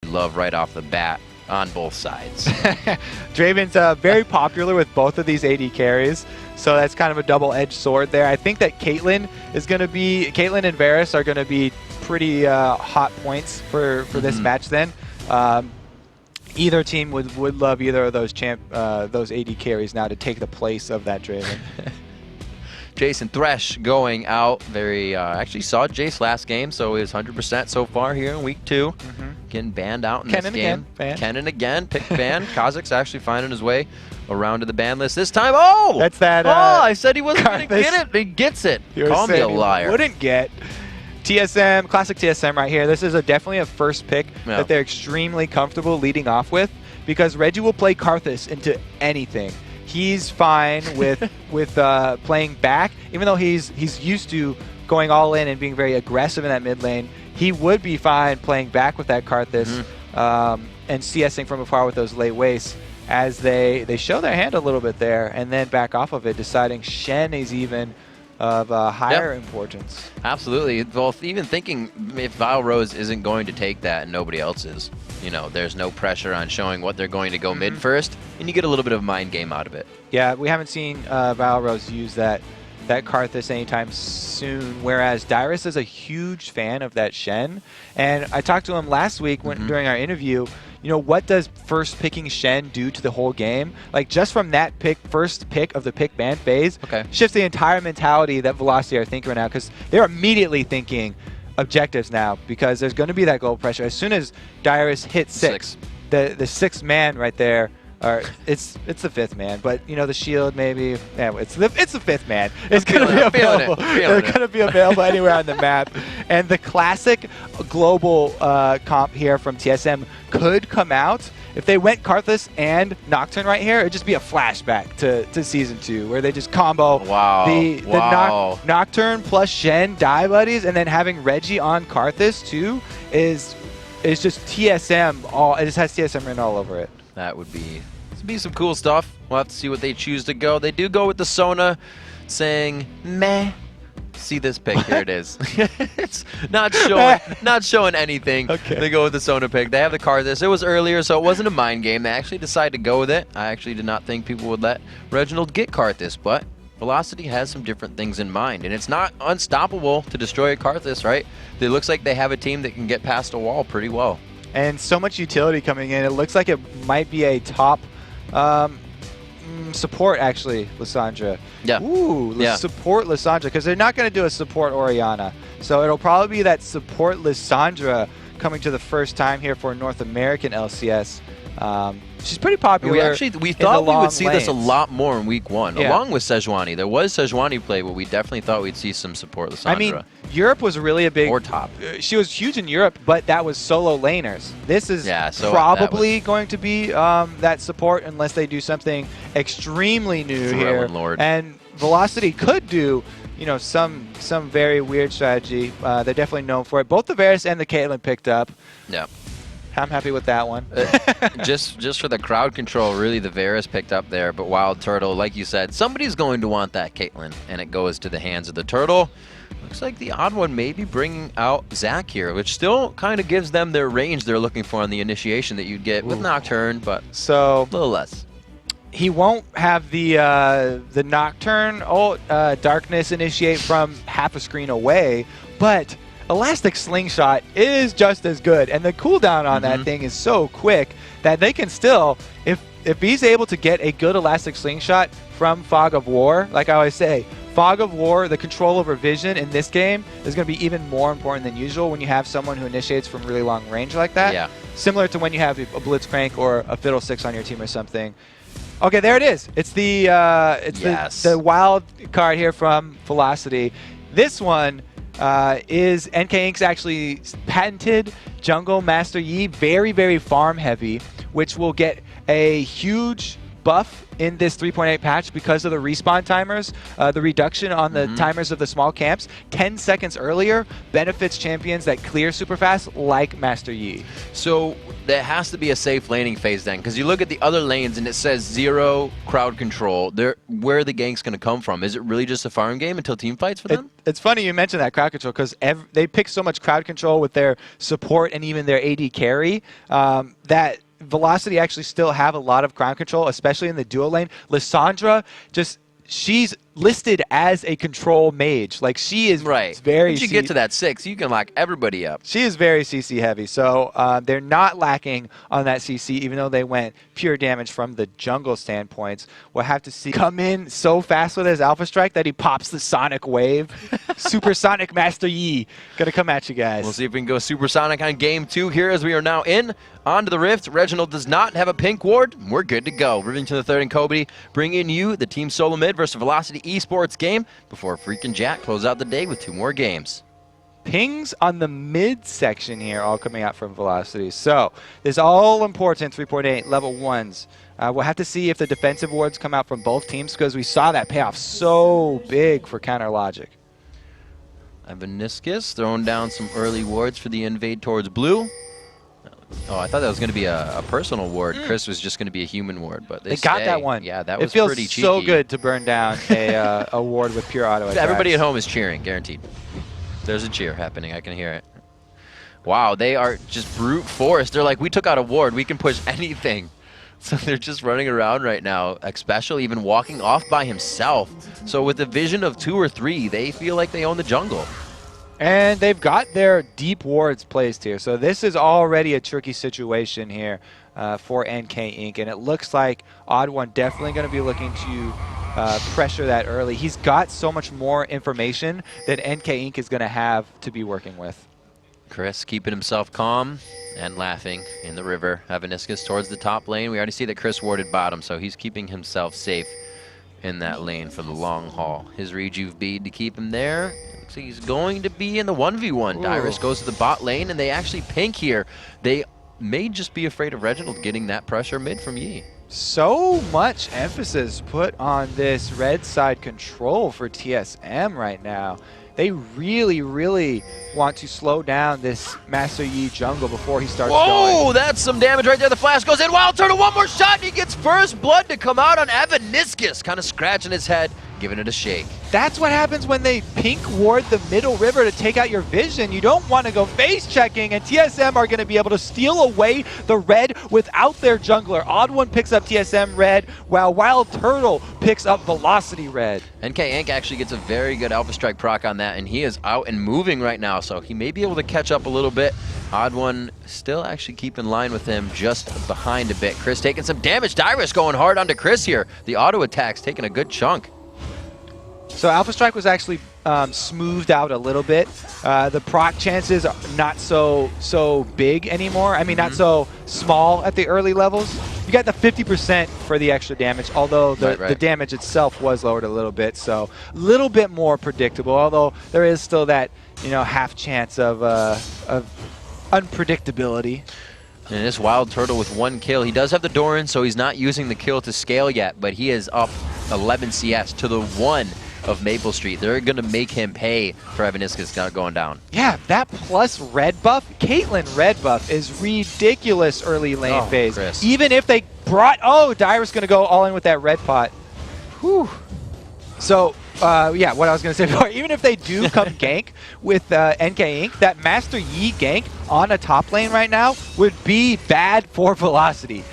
love right off the bat on both sides. Draven's very popular with both of these AD carries, so that's kind of a double-edged sword there. I think that Caitlyn and Varus are going to be pretty hot points for this match then. Either team would love either of those AD carries now to take the place of that Draven. Jason Thresh going out. Actually saw Jace last game, so he was 100% so far here in week 2. Getting banned out in this game. Kennen again, picked ban. Kha'Zix's actually finding his way around to the ban list this time. Oh! That's that. I said he wasn't going to get it. He gets it. Call me a liar. Wouldn't get. TSM, classic TSM right here. This is definitely a first pick that they're extremely comfortable leading off with, because Reggie will play Karthus into anything. He's fine with playing back, even though he's used to going all in and being very aggressive in that mid lane. He would be fine playing back with that Karthus and CSing from afar with those late wastes, as they show their hand a little bit there and then back off of it, deciding Shen is even of higher importance. Absolutely. Both even thinking if Vile Rose isn't going to take that and nobody else is, you know, there's no pressure on showing what they're going to go mid first, and you get a little bit of a mind game out of it. Yeah, we haven't seen Vile Rose use that Karthus anytime soon, whereas Dyrus is a huge fan of that Shen. And I talked to him last week during our interview. You know, what does first picking Shen do to the whole game? Like, just from that first pick of the pick ban phase, shifts the entire mentality that Velocity are thinking right now, because they're immediately thinking objectives now, because there's going to be that goal pressure. As soon as Dyrus hits 6, the sixth man right there, or it's the 5th man, but you know, the shield maybe. Yeah, it's the 5th man. It's going to be available. They're going to be available anywhere on the map. And the classic global comp here from TSM could come out if they went Karthus and Nocturne right here. It'd just be a flashback to season 2, where they just combo the Nocturne plus Shen die buddies, and then having Reggie on Karthus too is just TSM. It just has TSM written all over it. That would be some cool stuff. We'll have to see what they choose to go. They do go with the Sona, saying meh. See this pick, here it is. It's not showing anything. They go with the Sona pick. They have the Karthus. It was earlier, so it wasn't a mind game. They actually decided to go with it. I actually did not think people would let Reginald get Karthus, but Velocity has some different things in mind, and it's not unstoppable to destroy a Karthus, right? It looks like they have a team that can get past a wall pretty well. And so much utility coming in. It looks like it might be a top support, actually, Lissandra. Yeah. Ooh, support Lissandra, because they're not going to do a support Orianna. So it'll probably be that support Lissandra coming to the first time here for North American LCS. She's pretty popular. We thought we would see this a lot more in week 1, along with Sejuani. There was Sejuani play, but we definitely thought we'd see some support Lissandra. I mean, Europe was really a big... Or top. She was huge in Europe, but that was solo laners. This is probably going to be that support, unless they do something extremely new here. Lord. And Velocity could do, you know, some very weird strategy. They're definitely known for it. Both the Varus and the Caitlyn picked up. Yeah. I'm happy with that one. just for the crowd control, really, the Varus picked up there. But Wild Turtle, like you said, somebody's going to want that Caitlyn, and it goes to the hands of the Turtle. Looks like the odd one may be bringing out Zach here, which still kind of gives them their range they're looking for on the initiation that you'd get with Nocturne, but a little less. He won't have the Nocturne Darkness initiate from half a screen away, but Elastic Slingshot is just as good, and the cooldown on that thing is so quick that they can still, if he's able to get a good Elastic Slingshot from Fog of War, like I always say, Fog of War, the control over vision in this game is going to be even more important than usual when you have someone who initiates from really long range like that. Yeah. Similar to when you have a Blitzcrank or a Fiddlesticks on your team or something. Okay, there it is. It's the the wild card here from Velocity. This one is NK Inc.'s actually patented Jungle Master Yi, very, very farm heavy, which will get a huge buff in this 3.8 patch because of the respawn timers. The reduction on the timers of the small camps 10 seconds earlier benefits champions that clear super fast like Master Yi. So there has to be a safe laning phase then, because you look at the other lanes and it says 0 crowd control. Where are the ganks going to come from? Is it really just a farm game until team fights for them? It's funny you mentioned that crowd control, because they pick so much crowd control with their support and even their AD carry that Velocity actually still have a lot of crowd control, especially in the duo lane. Lissandra, she's listed as a control mage. Like, she is very... Once you get to that 6, you can lock everybody up. She is very CC heavy, so they're not lacking on that CC, even though they went pure damage from the jungle standpoints. We'll have to see come in so fast with his Alpha Strike that he pops the Sonic Wave. Supersonic Master Yi. Gonna come at you guys. We'll see if we can go Supersonic on game 2 here, as we are now onto the Rift. Reginald does not have a pink ward. We're good to go. Rivington the third and Kobe bring in you, the Team Solomid versus Velocity eSports game, before Freakin' Jack close out the day with 2 more games. Pings on the mid section here, all coming out from Velocity. So this all important 3.8 level 1s. We'll have to see if the defensive wards come out from both teams, because we saw that payoff so big for Counter Logic. Ivaniscus throwing down some early wards for the invade towards blue. Oh, I thought that was going to be a personal ward. Chris was just going to be a human ward, but they got that one. Yeah, that was pretty cheeky. It feels so good to burn down a ward with pure auto attacks. Everybody at home is cheering, guaranteed. There's a cheer happening. I can hear it. Wow, they are just brute force. They're like, we took out a ward. We can push anything. So they're just running around right now, especially even walking off by himself. So with a vision of 2 or 3, they feel like they own the jungle. And they've got their deep wards placed here. So this is already a tricky situation here for NK Inc. And it looks like Odd One definitely going to be looking to pressure that early. He's got so much more information that NK Inc. is going to have to be working with. Chris keeping himself calm and laughing in the river. Ivaniscus towards the top lane. We already see that Chris warded bottom, so he's keeping himself safe in that lane for the long haul. His rejuve bead to keep him there. Looks like he's going to be in the 1v1. Ooh. Dyrus goes to the bot lane, and they actually pink here. They may just be afraid of Reginald getting that pressure mid from Yi. So much emphasis put on this red side control for TSM right now. They really, really want to slow down this Master Yi jungle before he starts going. Oh, that's some damage right there. The flash goes in. Wild Turtle, one more shot, and he gets first blood to come out on Ivaniscus. Kind of scratching his head, giving it a shake. That's what happens when they pink ward the middle river to take out your vision. You don't want to go face checking, and TSM are going to be able to steal away the red without their jungler. Odd One picks up TSM red, while Wild Turtle picks up Velocity red. NK Inc. actually gets a very good Alpha Strike proc on that, and he is out and moving right now, so he may be able to catch up a little bit. Odd One still actually keep in line with him, just behind a bit. Chris taking some damage. Dyrus going hard onto Chris here. The auto attack's taking a good chunk. So Alpha Strike was actually smoothed out a little bit. The proc chances are not so big anymore. I mean, not so small at the early levels. You got the 50% for the extra damage, although the damage itself was lowered a little bit. So a little bit more predictable, although there is still that, you know, half chance of unpredictability. And this Wild Turtle with 1 kill. He does have the Doran, so he's not using the kill to scale yet, but he is up 11 CS to the 1 of Maple Street. They're going to make him pay for Ivaniscus going down. Yeah, that plus red buff, Caitlyn red buff is ridiculous early lane phase. Chris. Even if they brought, Dyrus going to go all in with that red pot. Whew. So, yeah, what I was going to say before, even if they do come gank with NK Inc., that Master Yi gank on a top lane right now would be bad for Velocity.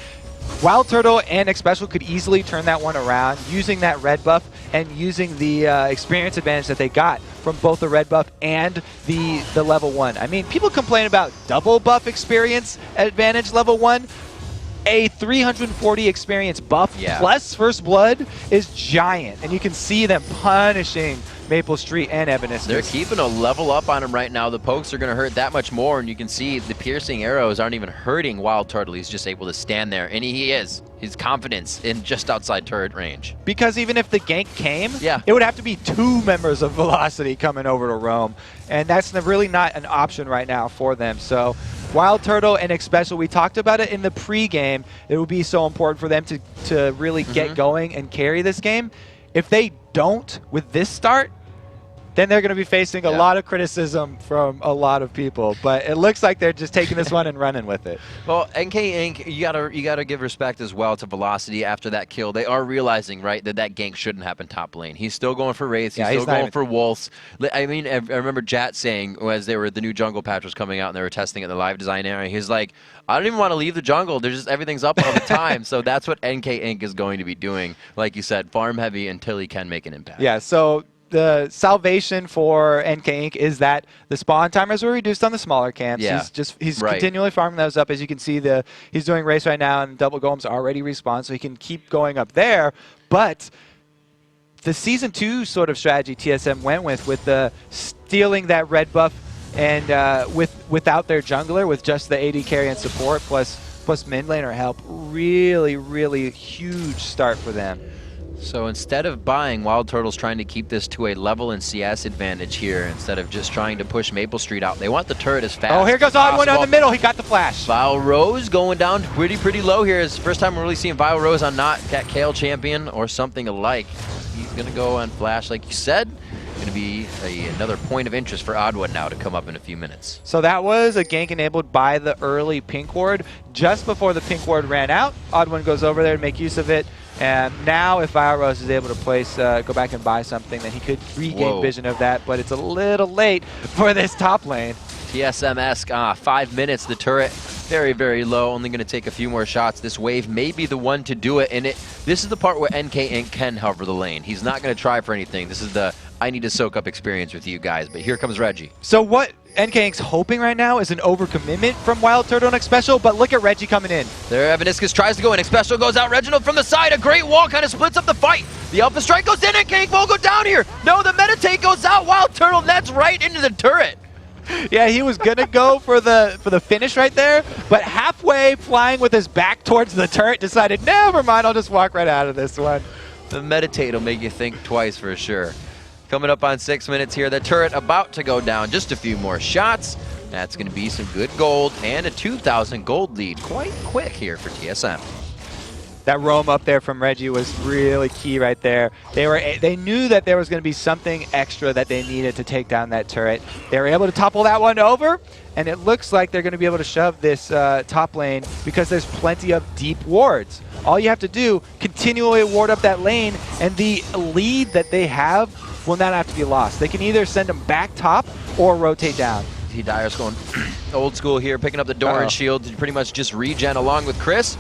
Wild Turtle and Xpecial could easily turn that one around using that red buff and using the experience advantage that they got from both the red buff and the level 1. I mean, people complain about double buff experience advantage level 1. A 340 experience buff plus First Blood is giant, and you can see them punishing Maple Street and Ivaniscus. They're keeping a level up on him right now. The pokes are going to hurt that much more, and you can see the piercing arrows aren't even hurting Wild Turtle. He's just able to stand there, and he is. His confidence in just outside turret range. Because even if the gank came, it would have to be 2 members of Velocity coming over to roam, and that's really not an option right now for them. So Wild Turtle and Xpecial, we talked about it in the pregame. It would be so important for them to really get going and carry this game. If they don't with this start, then they're going to be facing a lot of criticism from a lot of people. But it looks like they're just taking this one and running with it. Well, NK Inc., you gotta give respect as well to Velocity after that kill. They are realizing, right, that gank shouldn't happen top lane. He's still going for Wraiths. He's still going for Wolves. I mean, I remember Jat saying, as the new jungle patch was coming out and they were testing it in the live design area, he's like, I don't even want to leave the jungle. There's just everything's up all the time. So that's what NK Inc. is going to be doing. Like you said, farm heavy until he can make an impact. Yeah, so the salvation for NK Inc. is that the spawn timers were reduced on the smaller camps. Yeah. He's continually farming those up. As you can see, he's doing race right now, and double golems already respawned, so he can keep going up there. But the Season 2 sort of strategy TSM went with the stealing that red buff and without their jungler, with just the AD carry and support plus mid laner help, really huge start for them. So instead of buying, Wild Turtle's trying to keep this to a level and CS advantage here instead of just trying to push Maple Street out. They want the turret as fast. Oh, here goes Odd1 on the middle. He got the flash. Vile Rose going down pretty low here. It's the first time we're really seeing Vile Rose on not that Kale champion or something alike. He's going to go on flash, like you said. Going to be another point of interest for Odd1 now to come up in a few minutes. So that was a gank enabled by the early pink ward. Just before the pink ward ran out, Odd1 goes over there to make use of it. And now if Vile Rose is able to place, go back and buy something, then he could regain vision of that. But it's a little late for this top lane. TSM-esque, 5 minutes, the turret very low, only going to take a few more shots. This wave may be the one to do it, and this is the part where NK Inc. can hover the lane. He's not going to try for anything. This is the I need to soak up experience with you guys, but here comes Reggie. So what NK Inc.'s hoping right now is an overcommitment from Wild Turtle and Xpecial, but look at Reggie coming in. There, Evaniscus tries to go in. Xpecial goes out. Reginald from the side. A great wall kind of splits up the fight. The Alpha Strike goes in, and NK Inc. won't go down here. No, the Meditate goes out. Wild Turtle nets right into the turret. Yeah, he was gonna go for the finish right there, but halfway flying with his back towards the turret, decided, never mind, I'll just walk right out of this one. The Meditate will make you think twice for sure. Coming up on 6 minutes here, the turret about to go down. Just a few more shots. That's going to be some good gold and a 2,000 gold lead. Quite quick here for TSM. That roam up there from Reggie was really key right there. They knew that there was going to be something extra that they needed to take down that turret. They were able to topple that one over, and it looks like they're going to be able to shove this top lane because there's plenty of deep wards. All you have to do, continually ward up that lane, and the lead that they have will not have to be lost. They can either send them back top or rotate down. Dyer's going old school here, picking up the door and shield to pretty much just regen along with Chris.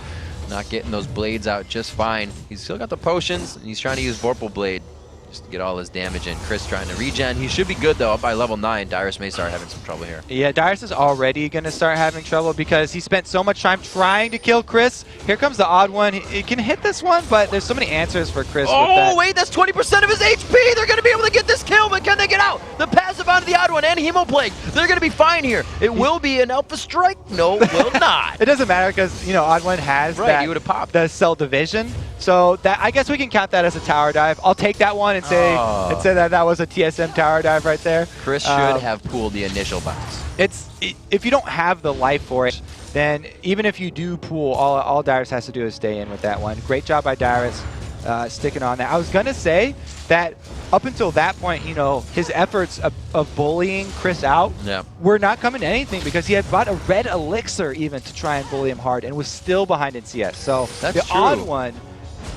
Not getting those blades out just fine. He's still got the potions, and he's trying to use Vorpal Blade just to get all his damage in. Chris trying to regen. He should be good, though, up by level 9. Dyrus may start having some trouble here. Yeah, Dyrus is already going to start having trouble because he spent so much time trying to kill Chris. Here comes the odd one. He can hit this one, but there's so many answers for Chris. Oh, wait, that's 20% of his HP. They're going to be able to get this kill, but can they get out? The passive onto the odd one and Hemoplague. They're going to be fine here. It will be an Alpha Strike. No, it will not. It doesn't matter because, you know, odd one has he would have popped the cell division. So that I guess we can count that as a tower dive. I'll take that one and say that was a TSM tower dive right there. Chris should have pooled the initial bounce. If you don't have the life for it, then even if you do pool, all Dyrus has to do is stay in with that one. Great job by Dyrus sticking on that. I was going to say that up until that point, you know, his efforts of bullying Chris out were not coming to anything because he had bought a red elixir even to try and bully him hard and was still behind in CS. So the odd one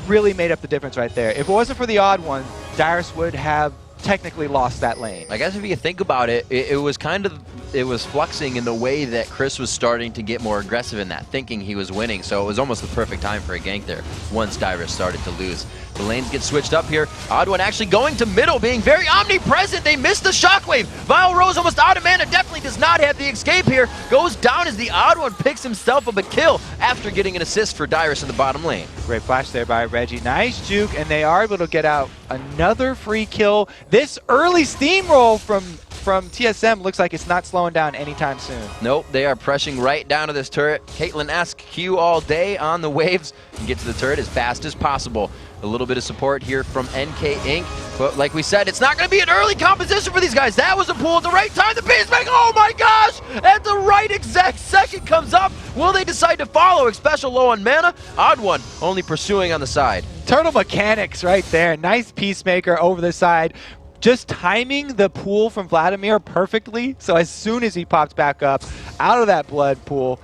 really made up the difference right there. If it wasn't for the odd one, Dyrus would have technically lost that lane. I guess if you think about it, it was fluxing in the way that Chris was starting to get more aggressive in that, thinking he was winning. So it was almost the perfect time for a gank there once Dyrus started to lose. The lanes get switched up here. Odd one actually going to middle, being very omnipresent. They missed the shockwave. Vile Rose almost out of mana, definitely does not have the escape here. Goes down as the odd one picks himself up a kill after getting an assist for Dyrus in the bottom lane. Great flash there by Reggie. Nice juke, and they are able to get out another free kill. This early steamroll from from TSM looks like it's not slowing down anytime soon. Nope, they are pressing right down to this turret. Caitlyn asks Q all day on the waves and get to the turret as fast as possible. A little bit of support here from NK Inc. But like we said, it's not going to be an early composition for these guys. That was a pull at the right time. The basebank, oh my gosh! At the right exact second comes up. Will they decide to follow? Special low on mana. Odd one, only pursuing on the side. Turtle mechanics right there. Nice Peacemaker over the side. Just timing the pool from Vladimir perfectly. So as soon as he pops back up out of that blood pool,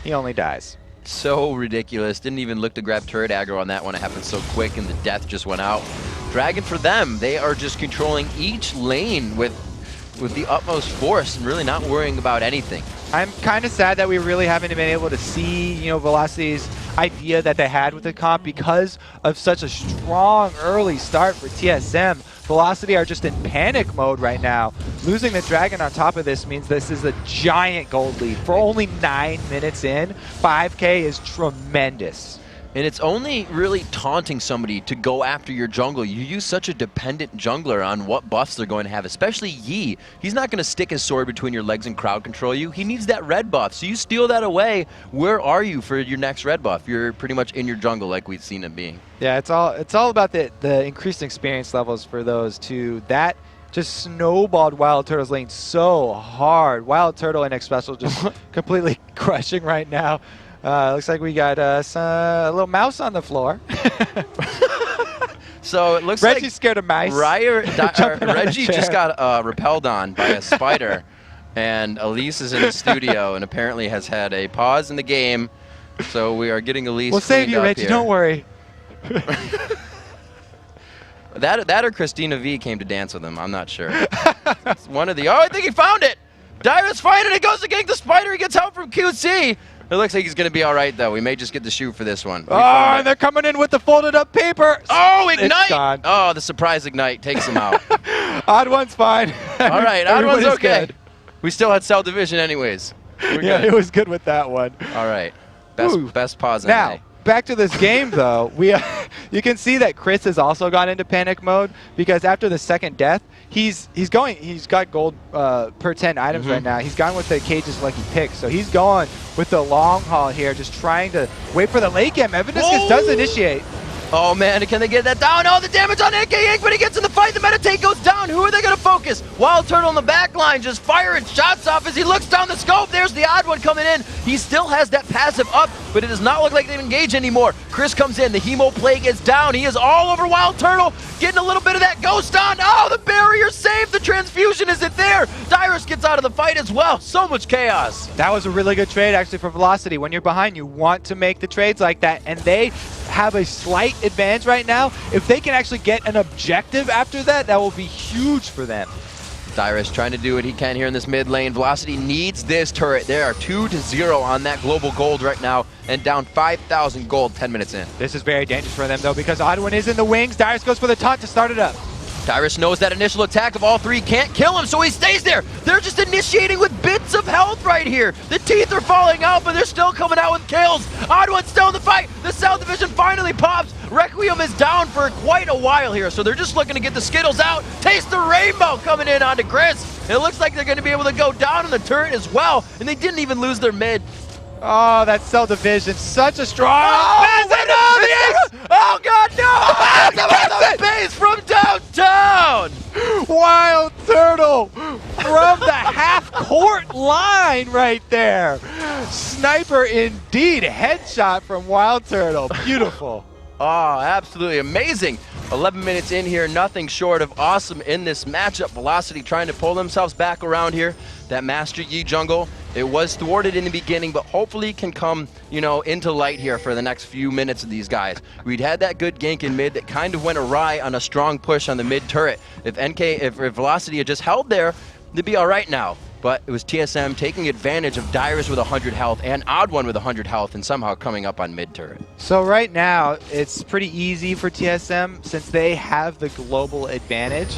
he only dies. So ridiculous. Didn't even look to grab turret aggro on that one. It happened so quick and the death just went out. Dragon for them, they are just controlling each lane with the utmost force and really not worrying about anything. I'm kind of sad that we really haven't been able to see, you know, Velocity's idea that they had with the comp because of such a strong early start for TSM. Velocity are just in panic mode right now. Losing the Dragon on top of this means this is a giant gold lead. For only 9 minutes in, 5K is tremendous. And it's only really taunting somebody to go after your jungle. You use such a dependent jungler on what buffs they're going to have, especially Yi. He's not going to stick his sword between your legs and crowd control you. He needs that red buff. So you steal that away. Where are you for your next red buff? You're pretty much in your jungle like we've seen it being. Yeah, it's all about the increased experience levels for those two. That just snowballed Wild Turtle's lane so hard. Wild Turtle and X Special just completely crushing right now. Looks like we got a little mouse on the floor. So it looks Reggie's like scared of mice. Reggie just got repelled on by a spider. And Elise is in the studio and apparently has had a pause in the game. So we are getting Elise We'll save you, Reggie. Here. Don't worry. That or Christina V came to dance with him. I'm not sure. It's one of the... Oh, I think he found it. Dyrus finding it. Goes against the spider. He gets help from QC. It looks like he's going to be all right, though. We may just get the shoot for this one. Oh, and they're coming in with the folded up paper. Oh, Ignite! Gone. Oh, the surprise Ignite takes him out. Odd one's fine. All right, odd one's okay. Good. We still had Cell Division anyways. Yeah, it was good with that one. All right. Best pause in now, back to this game, though. You can see that Chris has also gone into panic mode because after the second death, he's got gold per 10 items right now. He's gone with the Cage's lucky pick, so he's going with the long haul here, just trying to wait for the late game. Evaniscus does initiate. Oh man, can they get that down? Oh, the damage on NK Inc. When he gets in the fight, the meditate goes down. Who are they going to focus? Wild Turtle in the back line just firing shots off as he looks down the scope. There's the odd one coming in. He still has that passive up, but it does not look like they engage anymore. Chris comes in. The Hemo Plague is down. He is all over Wild Turtle, getting a little bit of that ghost on. Oh, the barrier saved. The transfusion isn't there. Dyrus gets out of the fight as well. So much chaos. That was a really good trade, actually, for Velocity. When you're behind, you want to make the trades like that, and they have a slight advantage right now. If they can actually get an objective after that, that will be huge for them. Dyrus trying to do what he can here in this mid lane. Velocity needs this turret. They are 2-0 on that global gold right now and down 5,000 gold 10 minutes in. This is very dangerous for them, though, because Oddwin is in the wings. Dyrus goes for the taunt to start it up. Dyrus knows that initial attack of all three can't kill him, so he stays there. They're just initiating with bits of health right here. The teeth are falling out, but they're still coming out with kills. Oddwin's still in the fight. The South Division finally pops. Requiem is down for quite a while here, so they're just looking to get the Skittles out. Taste the Rainbow coming in onto Chris. It looks like they're going to be able to go down in the turret as well, and they didn't even lose their mid. Oh, that Cell Division, such a strong... Oh, God, no! The base from downtown! Wild Turtle from the half-court line right there. Sniper indeed. Headshot from Wild Turtle. Beautiful. Oh, absolutely amazing. 11 minutes in here, nothing short of awesome in this matchup. Velocity trying to pull themselves back around here. That Master Yi jungle, it was thwarted in the beginning, but hopefully can come, you know, into light here for the next few minutes of these guys. We'd had that good gank in mid that kind of went awry on a strong push on the mid turret. If Velocity had just held there, they'd be all right now. But it was TSM taking advantage of Dyrus with 100 health and Odd One with 100 health and somehow coming up on mid turret. So right now, it's pretty easy for TSM since they have the global advantage.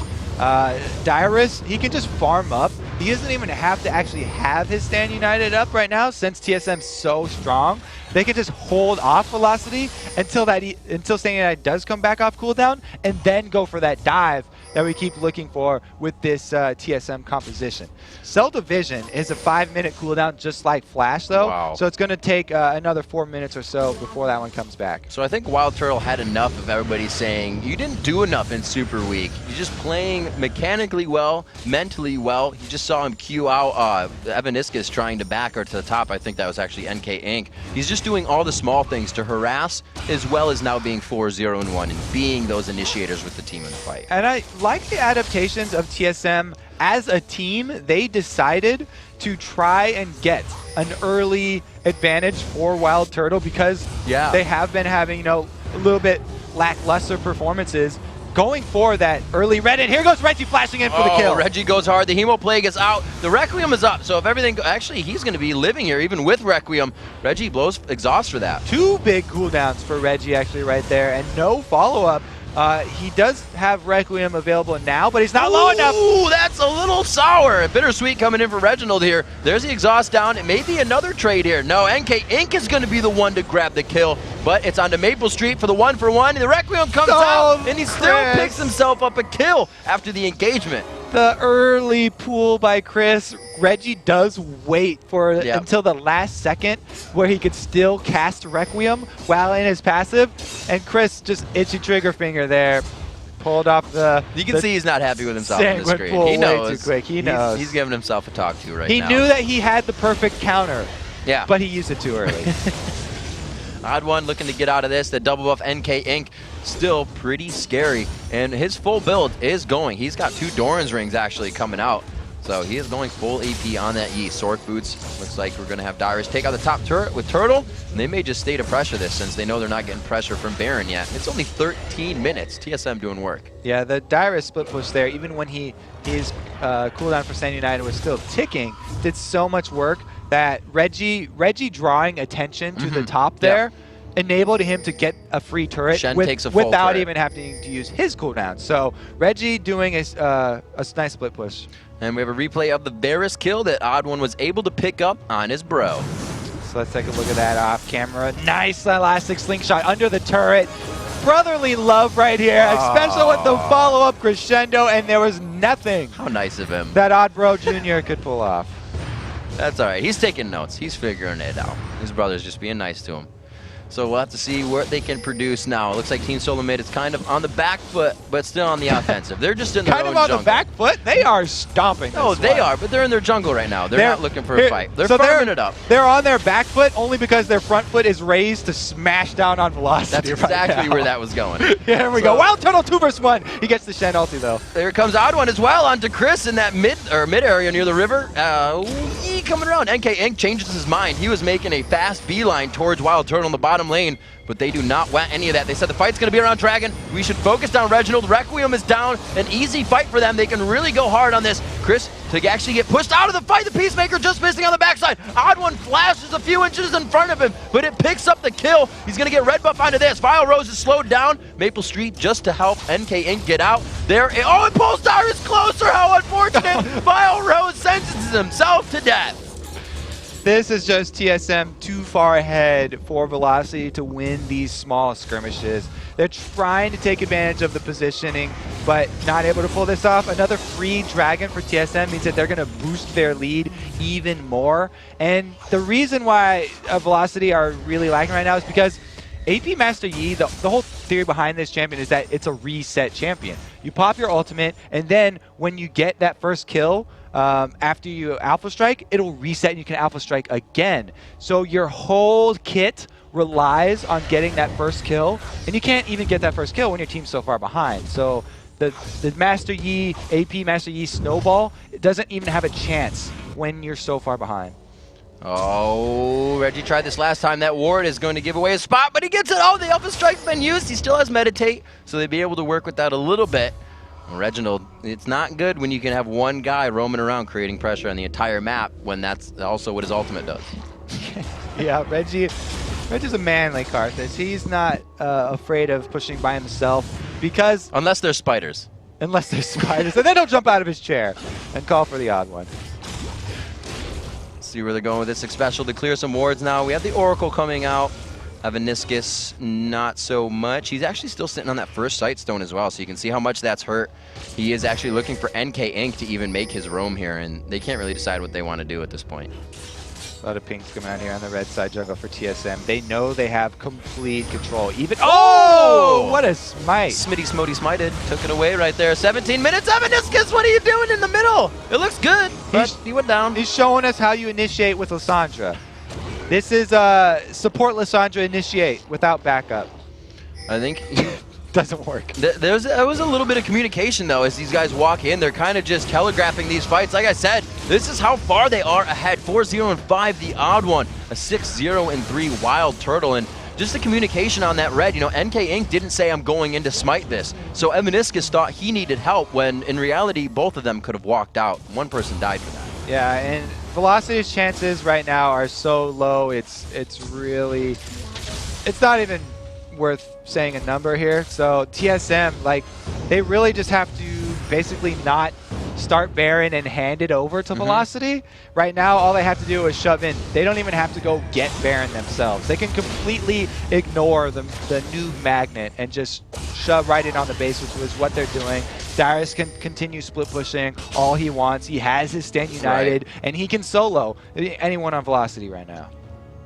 Dyrus, he can just farm up. He doesn't even have to actually have his Stand United up right now since TSM's so strong. They can just hold off Velocity until Stand United does come back off cooldown and then go for that dive. that we keep looking for with this TSM composition. Cell Division is a 5-minute cooldown just like Flash, though. Wow. So it's going to take another 4 minutes or so before that one comes back. So I think Wild Turtle had enough of everybody saying, you didn't do enough in Super Week. You're just playing mechanically well, mentally well. You just saw him queue out Evaniscus trying to back her to the top. I think that was actually NK Inc. He's just doing all the small things to harass, as well as now being 4-0-1 and being those initiators with the team in the fight. And I like the adaptations of TSM. As a team, they decided to try and get an early advantage for Wild Turtle because they have been having, a little bit lackluster performances. Going for that early red, and here goes Reggie flashing in for the kill. Reggie goes hard. The Hemo Plague is out. The Requiem is up. So if everything, actually, he's going to be living here even with Requiem. Reggie blows exhaust for that. 2 big cooldowns for Reggie actually right there, and no follow-up. He does have Requiem available now, but he's not low enough. Ooh, that's a little sour. Bittersweet coming in for Reginald here. There's the exhaust down. It may be another trade here. No, NK Inc. is going to be the one to grab the kill, but it's onto Maple Street for the 1-for-1. The Requiem comes out, and he still picks himself up a kill after the engagement. The early pull by Chris. Reggie does wait for until the last second where he could still cast Requiem while in his passive. And Chris just itchy trigger finger there. Pulled off the... You can see he's not happy with himself on the screen. He knows. Way too quick. He knows. He's giving himself a talk to right now. He knew that he had the perfect counter. Yeah. But he used it too early. Odd one looking to get out of this. The double buff NK Inc. still pretty scary. And his full build is going. He's got 2 Doran's rings actually coming out. So he is going full AP on that Yi. Sork boots. Looks like we're going to have Dyrus take out the top turret with Turtle. And they may just stay to pressure this since they know they're not getting pressure from Baron yet. It's only 13 minutes. TSM doing work. Yeah, the Dyrus split push there, even when his cooldown for Stand United was still ticking, did so much work that Reggie drawing attention to the top there enabled him to get a free turret without even having to use his cooldown. So Reggie doing a nice split push. And we have a replay of the Varus kill that Odd One was able to pick up on his bro. So let's take a look at that off camera. Nice elastic slingshot under the turret. Brotherly love right here, especially with the follow-up crescendo, and there was nothing. How nice of him. That Odd Bro Jr. could pull off. That's all right. He's taking notes. He's figuring it out. His brother's just being nice to him. So we'll have to see what they can produce now. It looks like Team Solomid is kind of on the back foot, but still on the offensive. They're just in their own jungle. Kind of on the back foot? They are stomping. No, they are, but they're in their jungle right now. They're not looking for a fight. They're farming it up. They're on their back foot only because their front foot is raised to smash down on Velocity. That's exactly where that was going. Here we go. Wild Turtle 2 versus 1. He gets the Shen ulti, though. There comes Odd One as well onto Chris in that mid area near the river. Coming around. NK Inc. changes his mind. He was making a fast beeline towards Wild Turtle in the bottom lane, but they do not want any of that. They said the fight's going to be around Dragon. We should focus down Reginald. Requiem is down. An easy fight for them. They can really go hard on this. Chris to actually get pushed out of the fight. The Peacemaker just missing on the backside. Odd One flashes a few inches in front of him, but it picks up the kill. He's going to get red buff onto this. Vile Rose is slowed down. Maple Street just to help NK Inc. get out. There. Oh, and Polestar is closer. How unfortunate. Vile Rose sentences himself to death. This is just TSM too far ahead for Velocity to win these small skirmishes. They're trying to take advantage of the positioning, but not able to pull this off. Another free Dragon for TSM means that they're going to boost their lead even more. And the reason why Velocity are really lacking right now is because AP Master Yi, the whole theory behind this champion is that it's a reset champion. You pop your ultimate, and then when you get that first kill, after you Alpha Strike, it'll reset and you can Alpha Strike again. So your whole kit relies on getting that first kill, and you can't even get that first kill when your team's so far behind. So the Master Yi, AP Master Yi snowball, it doesn't even have a chance when you're so far behind. Oh, Reggie tried this last time. That ward is going to give away a spot, but he gets it. Oh, the Alpha Strike's been used. He still has Meditate, so they'd be able to work with that a little bit. Reginald, it's not good when you can have one guy roaming around creating pressure on the entire map when that's also what his ultimate does. Yeah, Reggie's a man like Karthus. He's not afraid of pushing by himself because... Unless they're spiders. Unless they're spiders. And then he'll jump out of his chair and call for the Odd One. See where they're going with this special to clear some wards now. We have the Oracle coming out. Evaniscus, not so much. He's actually still sitting on that first sight stone as well, so you can see how much that's hurt. He is actually looking for NK Inc. to even make his roam here, and they can't really decide what they want to do at this point. A lot of pinks coming out here on the red side jungle for TSM. They know they have complete control. Even oh, what a smite! Smitty Smody smited, took it away right there. 17 minutes. Evaniscus, what are you doing in the middle? It looks good, but he went down. He's showing us how you initiate with Lissandra. This is support Lissandra initiate without backup. I think doesn't work. There was a little bit of communication though as these guys walk in. They're kind of just telegraphing these fights. Like I said, this is how far they are ahead. 4-0 and 5, the odd one. A 6-0 and 3 Wild Turtle. And just the communication on that red, you know, NK Inc. didn't say I'm going in to smite this. So Evaniscus thought he needed help when in reality both of them could have walked out. One person died for that. Yeah, and Velocity's chances right now are so low. It's really, it's not even worth saying a number here. So TSM, like, they really just have to basically not start Baron and hand it over to Velocity. Right now, all they have to do is shove in. They don't even have to go get Baron themselves. They can completely ignore the new magnet and just shove right in on the base, which was what they're doing. Darius can continue split pushing all he wants. He has his Stand United, and he can solo anyone on Velocity right now.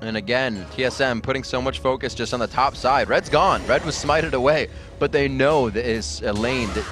And again, TSM putting so much focus just on the top side. Red's gone. Red was smited away, but they know that is a lane that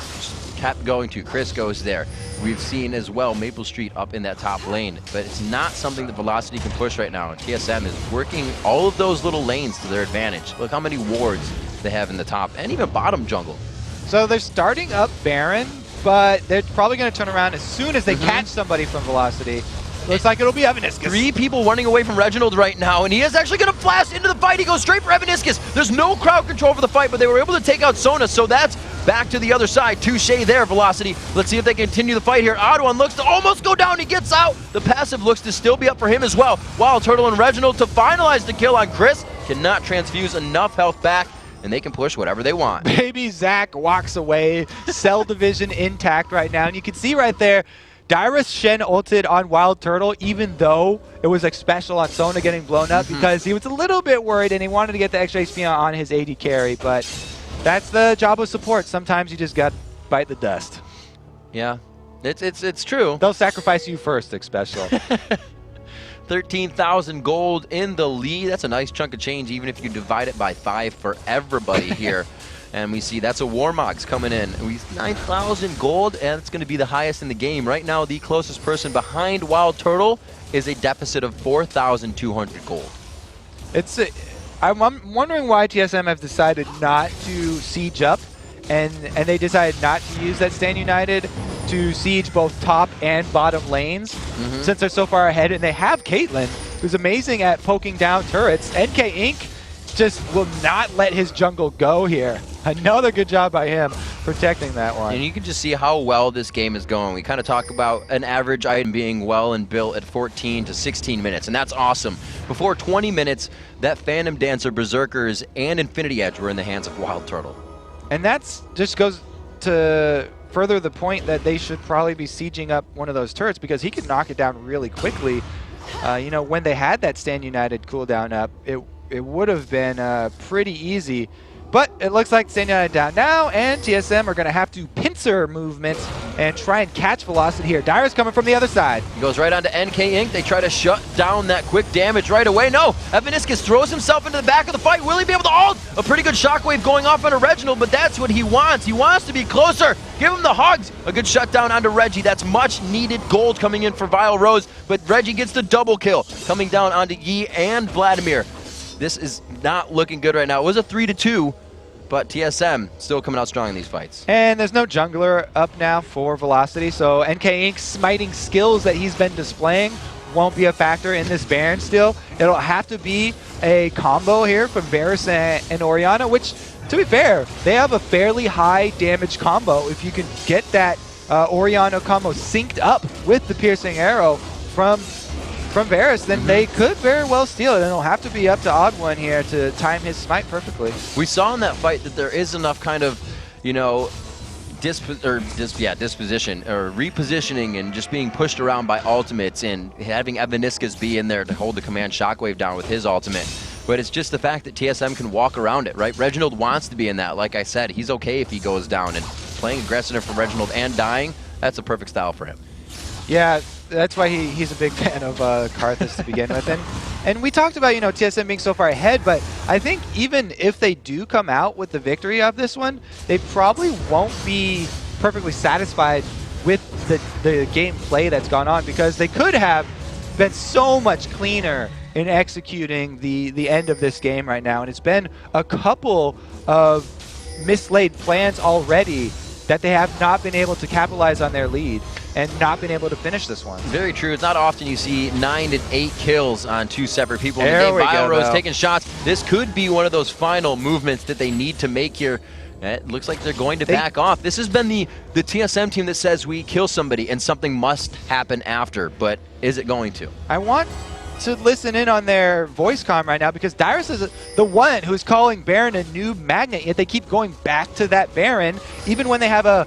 kept going to. Chris goes there. We've seen as well Maple Street up in that top lane, but it's not something that Velocity can push right now. TSM is working all of those little lanes to their advantage. Look how many wards they have in the top and even bottom jungle. So they're starting up Baron, but they're probably going to turn around as soon as they catch somebody from Velocity. Looks like it'll be Evaniscus. 3 people running away from Reginald right now, and he is actually going to blast into the fight. He goes straight for Evaniscus. There's no crowd control for the fight, but they were able to take out Sona, so that's back to the other side. Touche there, Velocity. Let's see if they continue the fight here. Odd One looks to almost go down. He gets out. The passive looks to still be up for him as well. Wild Turtle and Reginald to finalize the kill on Chris. Cannot transfuse enough health back, and they can push whatever they want. Baby Zach walks away. Cell division intact right now, and you can see right there, Dyrus Shen ulted on Wild Turtle, even though it was like special on Sona getting blown up because he was a little bit worried and he wanted to get the extra HP on his AD carry, but that's the job of support. Sometimes you just got to bite the dust. Yeah, it's true. They'll sacrifice you first, especially. 13,000 gold in the lead. That's a nice chunk of change, even if you divide it by 5 for everybody here. And we see that's a Warmox coming in. We 9,000 gold, and it's going to be the highest in the game. Right now, the closest person behind Wild Turtle is a deficit of 4,200 gold. I'm wondering why TSM have decided not to siege up, and they decided not to use that Stand United to siege both top and bottom lanes since they're so far ahead. And they have Caitlyn, who's amazing at poking down turrets. NK Inc. just will not let his jungle go here. Another good job by him protecting that one. And you can just see how well this game is going. We kind of talk about an average item being well and built at 14 to 16 minutes, and that's awesome. Before 20 minutes, that Phantom Dancer, Berserkers, and Infinity Edge were in the hands of Wild Turtle. And that's just goes to further the point that they should probably be sieging up one of those turrets because he could knock it down really quickly. You know, when they had that Stand United cooldown up, it would have been pretty easy. But it looks like Stand United down now, and TSM are going to have to pincer movement and try and catch Velocity here. Dyrus coming from the other side. He goes right on to NK Inc. They try to shut down that quick damage right away. No, Evaniscus throws himself into the back of the fight. Will he be able to ult? A pretty good shockwave going off on Reginald, but that's what he wants. He wants to be closer. Give him the hugs. A good shutdown onto Reggie. That's much needed gold coming in for Vile Rose, but Reggie gets the double kill. Coming down onto Yi and Vladimir. This is not looking good right now. It was a 3-2, but TSM still coming out strong in these fights. And there's no jungler up now for Velocity, so NK Inc.'s smiting skills that he's been displaying won't be a factor in this Baron still. It'll have to be a combo here from Varus and Orianna, which, to be fair, they have a fairly high damage combo. If you can get that Orianna combo synced up with the piercing arrow from Varus, then they could very well steal it, and it'll have to be up to Odd One here to time his smite perfectly. We saw in that fight that there is enough kind of, you know, disposition or repositioning and just being pushed around by ultimates and having Evaniscus be in there to hold the command shockwave down with his ultimate, but it's just the fact that TSM can walk around it, right? Reginald wants to be in that. Like I said, he's okay if he goes down, and playing aggressive for Reginald and dying, that's a perfect style for him. Yeah, that's why he's a big fan of Karthus to begin with. And we talked about, TSM being so far ahead, but I think even if they do come out with the victory of this one, they probably won't be perfectly satisfied with the gameplay that's gone on, because they could have been so much cleaner in executing the end of this game right now. And it's been a couple of mislaid plans already that they have not been able to capitalize on their lead and not been able to finish this one. Very true. It's not often you see 9 to 8 kills on 2 separate people in the There game. we go, BioRose though. taking shots. This could be one of those final movements that they need to make here. It looks like they're going to back off. This has been the TSM team that says we kill somebody and something must happen after, but is it going to? I want to listen in on their voice comm right now, because Dyrus is the one who's calling Baron a noob magnet, yet they keep going back to that Baron, even when they have a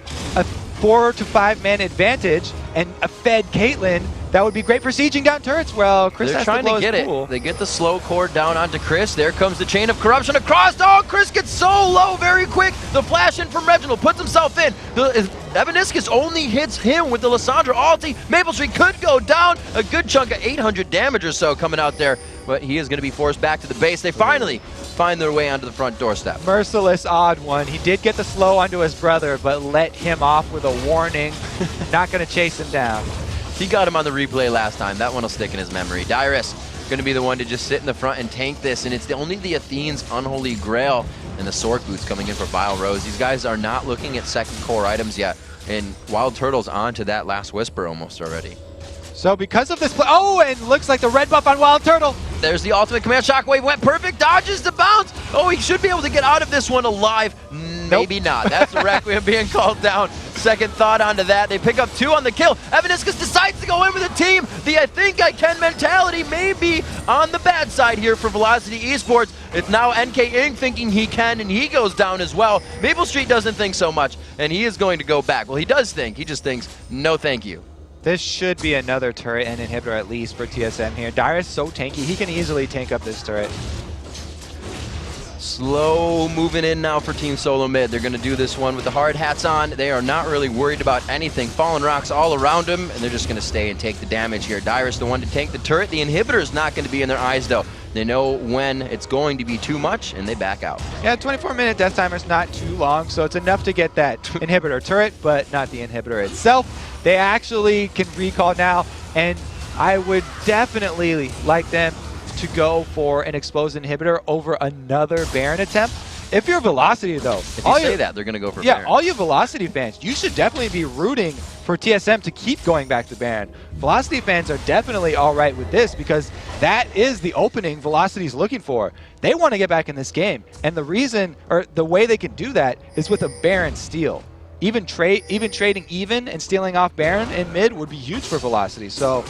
4 to 5 man advantage and a fed Caitlyn. That would be great for sieging down turrets. Well, Chris They're has trying to get it. Pool. They get the slow core down onto Chris. There comes the chain of corruption across. Oh, Chris gets so low very quick. The flash in from Reginald puts himself in. Evaniscus only hits him with the Lissandra ulti. Maple Street could go down. A good chunk of 800 damage or so coming out there, but he is going to be forced back to the base. They finally find their way onto the front doorstep. Merciless odd one. He did get the slow onto his brother, but let him off with a warning. Not going to chase him down. He got him on the replay last time. That one will stick in his memory. Dyrus going to be the one to just sit in the front and tank this, and it's only the Athene's Unholy Grail and the Sork Boots coming in for BioRose. These guys are not looking at second core items yet, and Wild Turtle's on to that last Whisper almost already. So because of this play, oh, and looks like the red buff on Wild Turtle. There's the ultimate command. Shockwave went perfect, dodges the bounce. Oh, he should be able to get out of this one alive. Maybe not. That's the Requiem being called down. Second thought onto that. They pick up 2 on the kill. Evaniscus decides to go in with the team. The I think I can mentality may be on the bad side here for Velocity Esports. It's now NK Inc. thinking he can, and he goes down as well. Maple Street doesn't think so much, and he is going to go back. Well, he does think. He just thinks, no thank you. This should be another turret and inhibitor at least for TSM here. Dyrus so tanky, he can easily tank up this turret. Slow moving in now for Team Solomid. They're going to do this one with the hard hats on. They are not really worried about anything. Fallen rocks all around them, and they're just going to stay and take the damage here. Dyrus the one to tank the turret. The inhibitor is not going to be in their eyes, though. They know when it's going to be too much, and they back out. Yeah, 24-minute death timer is not too long, so it's enough to get that inhibitor turret, but not the inhibitor itself. They actually can recall now, and I would definitely like them to go for an exposed inhibitor over another Baron attempt. If you're Velocity, though, if you say that, they're going to go for Baron. All you Velocity fans, you should definitely be rooting for TSM to keep going back to Baron. Velocity fans are definitely all right with this, because that is the opening Velocity's looking for. They want to get back in this game, and the reason, or the way they can do that, is with a Baron steal. Even trading and stealing off Baron in mid would be huge for Velocity. So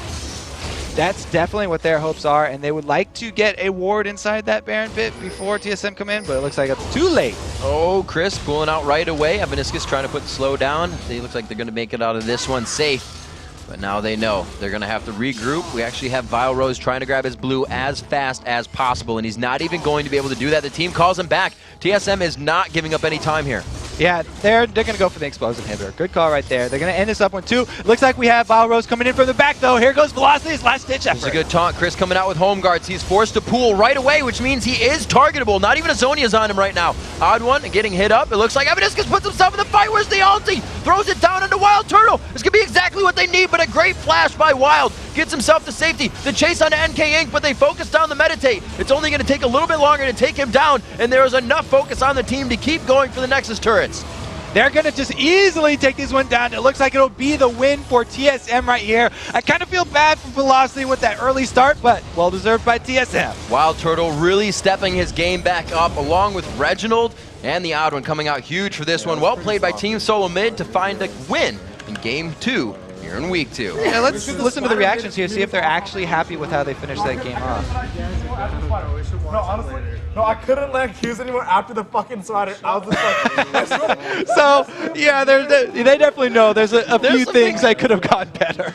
that's definitely what their hopes are, and they would like to get a ward inside that Baron pit before TSM come in, but it looks like it's too late. Oh, Chris pulling out right away. Evaniscus trying to put the slow down. They look like they're going to make it out of this one safe. But now they know they're going to have to regroup. We actually have BioRose trying to grab his blue as fast as possible, and he's not even going to be able to do that. The team calls him back. TSM is not giving up any time here. Yeah, they're going to go for the explosive inhibitor. Good call right there. They're going to end this up 1-2. Looks like we have BioRose coming in from the back, though. Here goes Velocity's last-ditch effort. It's a good taunt. Chris coming out with home guards. He's forced to pool right away, which means he is targetable. Not even a Zonia's on him right now. Odd one, getting hit up. It looks like Evaniscus puts himself in the fight. Where's the ulti? Throws it down into Wild Turtle. This could be exactly what they need, but a great flash by Wild. Gets himself to safety. The chase onto NK Inc., but they focus down the meditate. It's only going to take a little bit longer to take him down, and there is enough focus on the team to keep going for the Nexus turrets. They're going to just easily take this one down. It looks like it'll be the win for TSM right here. I kind of feel bad for Velocity with that early start, but well-deserved by TSM. Wild Turtle really stepping his game back up, along with Reginald and the odd one coming out huge for this one. Well played by Team Solomid to find a win in Game 2 here in Week 2. Yeah, let's listen to the reactions here, see if they're actually happy with how they finished that game off. No, honestly, no, I couldn't land Qs anymore after the fucking slider. I was just like, So, yeah, they definitely know there's a few things that could have gone better.